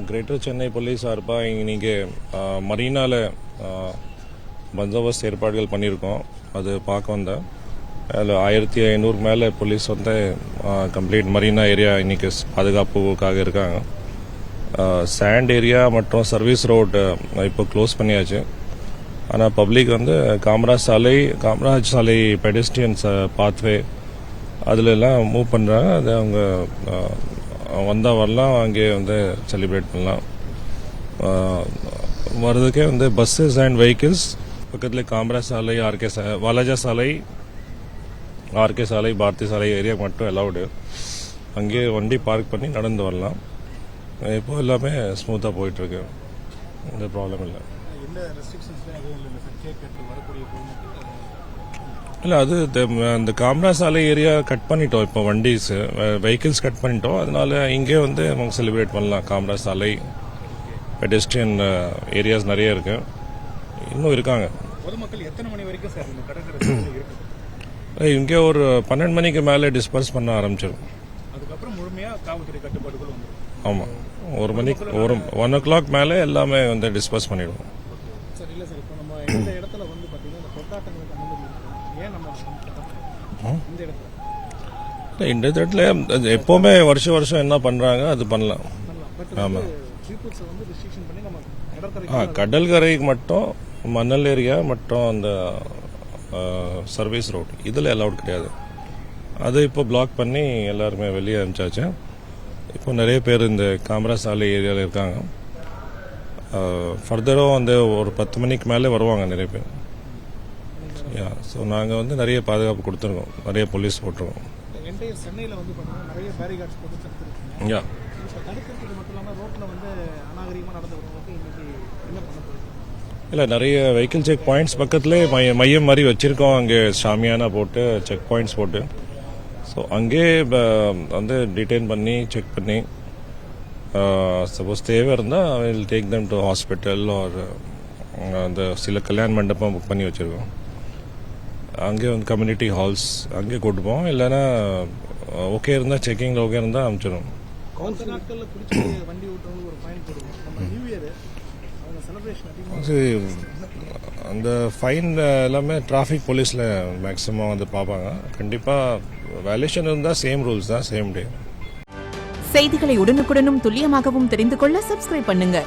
Greater Chennai police சார்பாக இன்னைக்கு மரீனாவில் பந்தோபஸ்து ஏற்பாடுகள் பண்ணியிருக்கோம். அது பார்க்க வந்தேன். அதில் 1500 மேலே போலீஸ் வந்து கம்ப்ளீட் மரீனா ஏரியா இன்னைக்கு பாதுகாப்புக்காக இருக்காங்க. சாண்ட் ஏரியா மற்றும் சர்வீஸ் ரோடு இப்போ க்ளோஸ் பண்ணியாச்சு. ஆனால் பப்ளிக் வந்து காமராஜ் சாலை பெடஸ்ட்ரியன்ஸ் பாத்வே அதிலெல்லாம் மூவ் பண்ணுறாங்க. அது அவங்க வந்தால் வரலாம், அங்கே வந்து செலிப்ரேட் பண்ணலாம். வர்றதுக்கே வந்து பஸ்ஸஸ் அண்ட் வெஹிக்கிள்ஸ் பக்கத்தில் காமராஜ் சாலை, வாலாஜா சாலை, ஆர்கே சாலை, பாரதி சாலை ஏரியா மட்டும் அலௌடு. அங்கேயே வண்டி பார்க் பண்ணி நடந்து வரலாம். இப்போ எல்லாமே ஸ்மூத்தாக போயிட்டுருக்கு, எந்த ப்ராப்ளம் இல்லை. இல்லை, அது அந்த காமராஜ் சாலை ஏரியா கட் பண்ணிட்டோம். இப்போ வெஹிக்கிள்ஸ் கட் பண்ணிட்டோம். அதனால இங்கே வந்து நம்ம செலிப்ரேட் பண்ணலாம். காமராஜ் சாலை பெடெஸ்ட்ரியன் ஏரியாஸ் நிறைய இருக்கு, இன்னும் இருக்காங்க. பொதுமக்கள் எத்தனை மணி வரைக்கும் சார் இந்த கடற்கரை இங்கே ஒரு 12 மணிக்கு மேலே டிஸ்பர்ஸ் பண்ண ஆரம்பிச்சிடும். அதுக்கப்புறம் முழுமையாக காவல்துறை கட்டுப்பாடுகள் வந்துடும். ஆமாம், 1 o'clock மேலே எல்லாமே வந்து டிஸ்பர்ஸ் பண்ணிடுவோம். சார் இல்லை சார், இப்போ நம்ம இந்த இடத்துல வந்து பார்த்தீங்கன்னா இந்த கொண்டாட்டங்களுக்கு அனுமதி ஏன் நம்ம இந்த இடத்துல எப்போவுமே வருஷம் என்ன பண்ணுறாங்க அது பண்ணலாம். ஆமாம், கடற்கரைக்கு மட்டும் மணல் ஏரியா மற்றும் அந்த சர்வீஸ் ரோடு இதில் அலௌட் கிடையாது. அது இப்போ பிளாக் பண்ணி எல்லாருமே வெளியே அனுப்பிச்சாச்சு. இப்போ நிறைய பேர் இந்த காமராஜ் சாலை ஏரியாவில் இருக்காங்க. ஃபர்தரும் வந்து ஒரு 10 மணிக்கு மேலே வருவாங்க நிறைய பேர். ஸோ நாங்கள் வந்து நிறைய பாதுகாப்பு கொடுத்துருக்கோம், நிறைய போலீஸ் போட்டிருக்கோம். சென்னையில் வந்து நிறைய பேரிகார்ட்ஸ் போட்டு யா தடுக்கிறதுக்கு மட்டும் இல்லாமல் ரோட்டில் வந்து அநாகரிகமாக நடந்து வரவங்களுக்கு இன்னைக்கு என்ன பண்ண போகுது? இல்லை, நிறைய வெஹிக்கிள் செக் பாயிண்ட்ஸ் பக்கத்துலேயே மையம் மாதிரி வச்சுருக்கோம். அங்கே ஷாமியானா போட்டு செக் பாயிண்ட்ஸ் போட்டு, ஸோ அங்கே வந்து டிடெயின் பண்ணி செக் பண்ணி சப்போஸ் தேவை இருந்தால் will take them to hospital ஒரு அந்த சில கல்யாண மண்டபம் புக் பண்ணி வச்சுருக்கோம். அங்கே வந்து கம்யூனிட்டி ஹால்ஸ் அங்கே கூட்டு போவோம். இல்லைன்னா ஓகே இருந்தால் செக்கிங்கில் ஓகே இருந்தால் அனுப்பிச்சிடுவோம். அந்த ஃபைன் எல்லாமே டிராஃபிக் போலீஸில் மேக்ஸிமம் வந்து பார்ப்பாங்க. கண்டிப்பாக வயலேஷன் இருந்தால் சேம் ரூல்ஸ் தான், சேம் டே. செய்திகளை உடனுக்குடனும் துல்லியமாகவும் தெரிந்து கொள்ள சப்ஸ்கிரைப் பண்ணுங்க.